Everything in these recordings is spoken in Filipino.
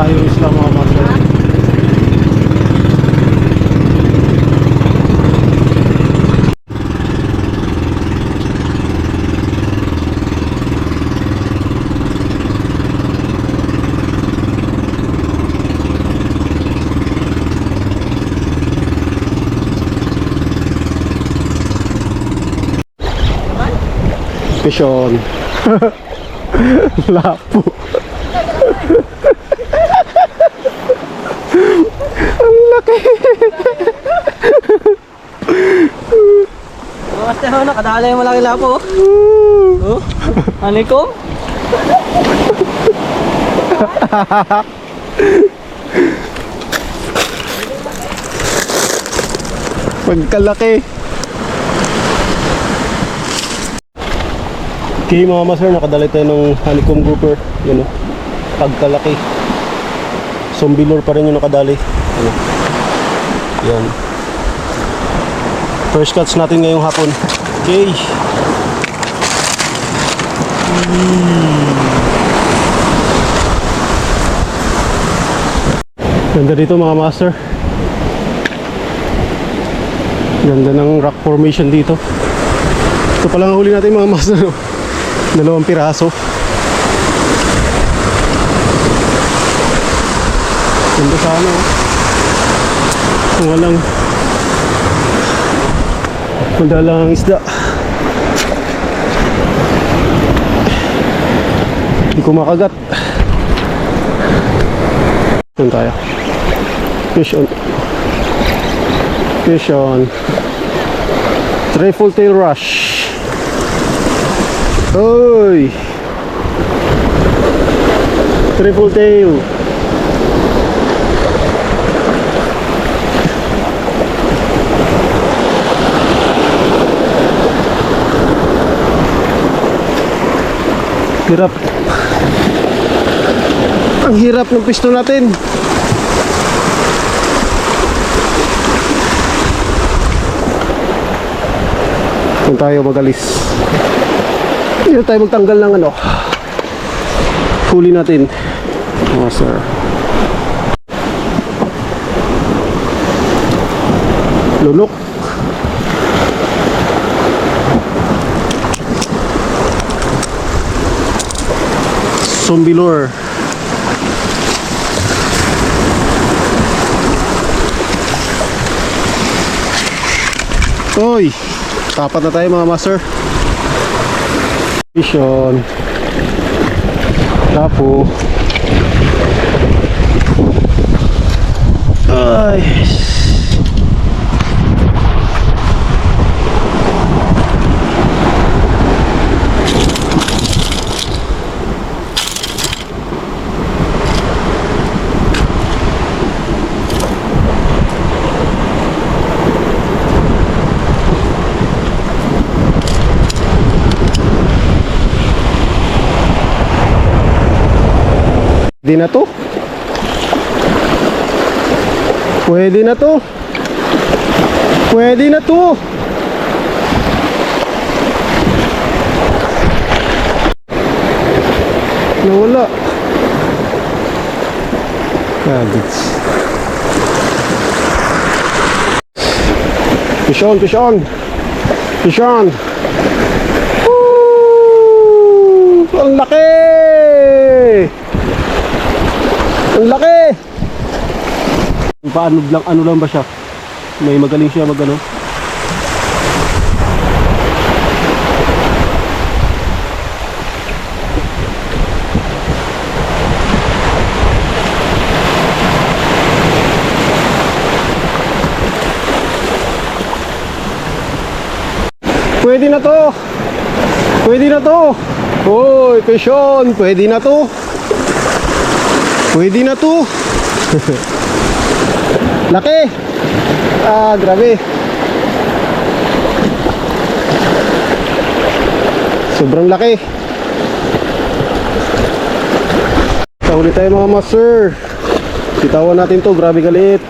Ayos lang mga master. Pisyon. Lapo. Ang laki. Master ho, nakadala yung malaki lapo. Oh, anikom. Pagkalaki. Okay mga master, nakadala tayo ng honeycomb grouper. Yan o, pagkalaki. Zombie lure pa rin yung nakadali. Ano? Yan. First catch natin ngayong hapon. Okay. Ganda dito mga master. Ganda ng rock formation dito. Ito palang huli natin mga master. 2 piraso. Ganda sa ano. Walang madalang isda. Hindi ko makagat. Doon tayo. Fish on. Fish on. Triple tail rush. Oy! Triple tail. Hirap. Ang hirap ng pisto natin. Kung tayo magalis. Hindi tayo magtanggal ng ano. Huli natin. Oh sir. Lunok. Zombie lure. Oy, tapat na tayo mga master. Vision. Lapo. Ay. Pwede na to. Pwede na to. Pwede na to. Nawala. Kagits. Fish on, fish on. Fish on. Woo! Ang laki! Ang laki! Paano lang, ano lang ba siya? May magaling siya mag ano? Pwede na to! Pwede na to! Hoy, fish on! Pwede na to! Pwede na to. Laki. Ah, grabe. Sobrang laki. Huli tayo mga master. Sitawan natin to, grabe galit.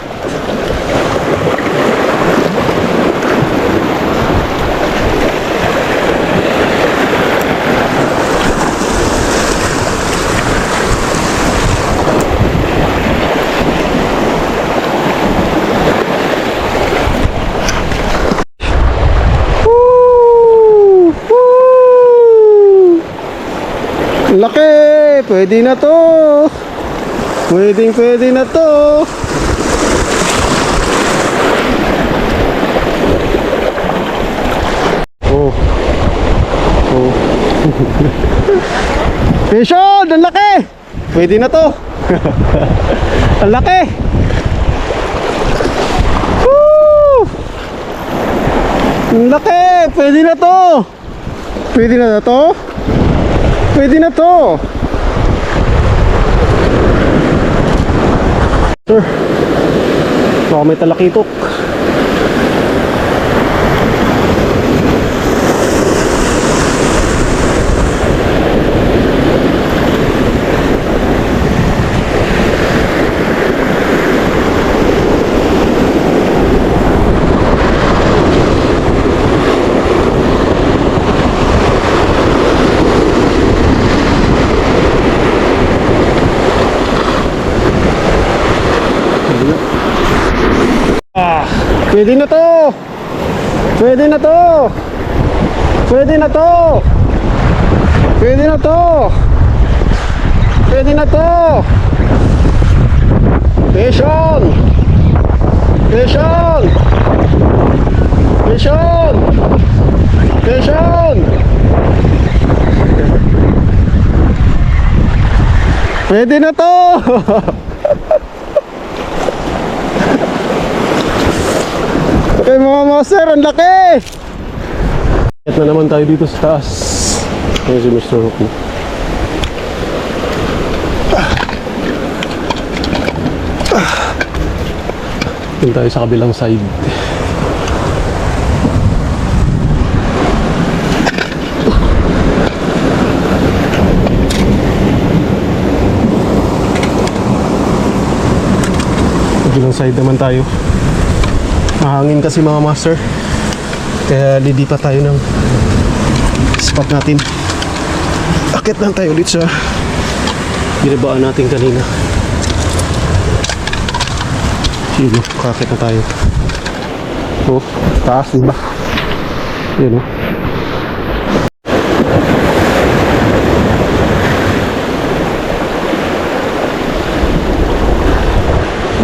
Laki! Pwede na to! Pwede na to! Oh. Oh. Fishon! Ang laki! Pwede na to! Ang laki! Woo! Ang laki! Pwede na to! Pwede na to? Pwede na to! Sir, baka may talakitok. Pwede na to! Pwede na to! Pwede na to! Pwede na to! Pwede na to! Fishon! Fishon! Fishon! Fishon! Pwede na to! Okay mga master, ang laki! At na naman tayo dito sa taas. Ayan si Mr. Hook. Doon tayo sa kabilang side. Kabilang side naman tayo. Mahangin kasi mga master, kaya lilipat tayo ng spot natin. Akit lang tayo ulit sa binabaan natin kanina. Sige, kakit na tayo. Oh, taas diba? Yan oh.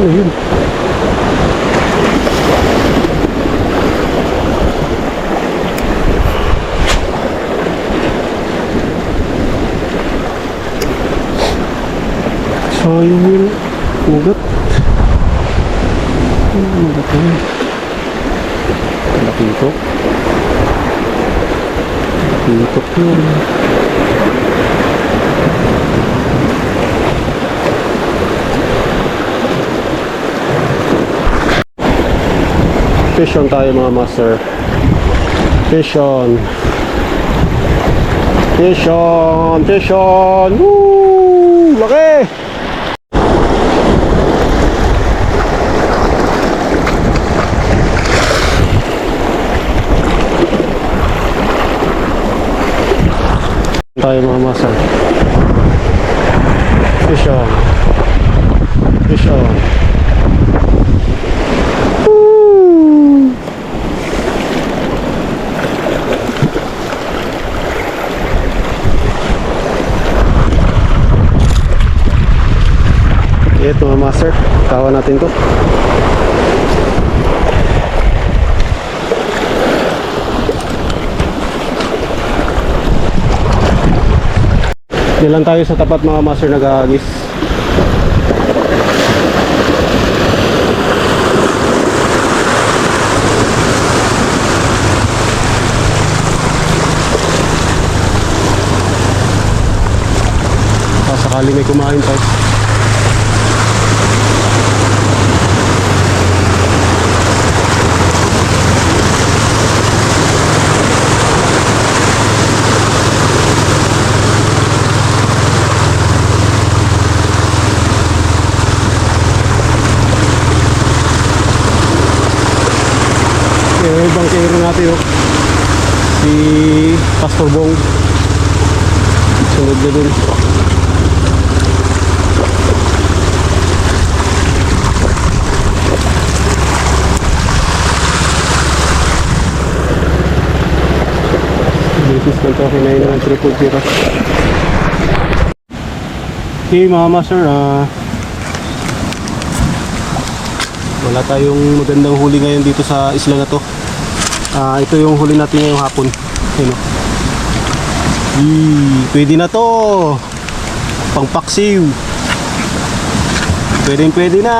Ano yun? Sayang yun. Ugat. Ugat yun. Lakitok. Lakitok yun. Fish on tayo mga master. Fish on. Fish on. Fish on. Woo! Laki! Tayo mga master. Fish on. Fish on. Woo! Ito mga master, tawa natin to. Diyan tayo sa tapat mga master, nag-aagis. Sakali may kumain tayo. Bangkero natin oh. Si Pastor Bong sunod na dun. Bisis ng to, kinain ng triple zero. Okay mga master, wala tayong magandang huli ngayon dito sa isla na to. Ito yung huli natin ngayong hapon. Ayun, oh. Pwede na to. Pangpaksiw. Pwede na.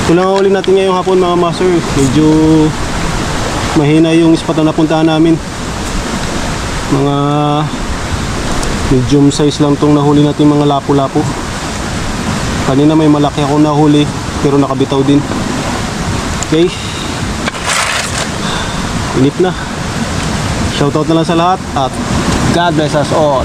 Ito lang ang huli natin ngayong hapon mga master. Medyo mahina yung spot na napuntahan namin. Mga medium size lang tong nahuli natin, mga lapu-lapu. Kanina may malaki ako nahuli pero nakabitaw din. Okay, init na. Shoutout na lang sa lahat at God bless us all.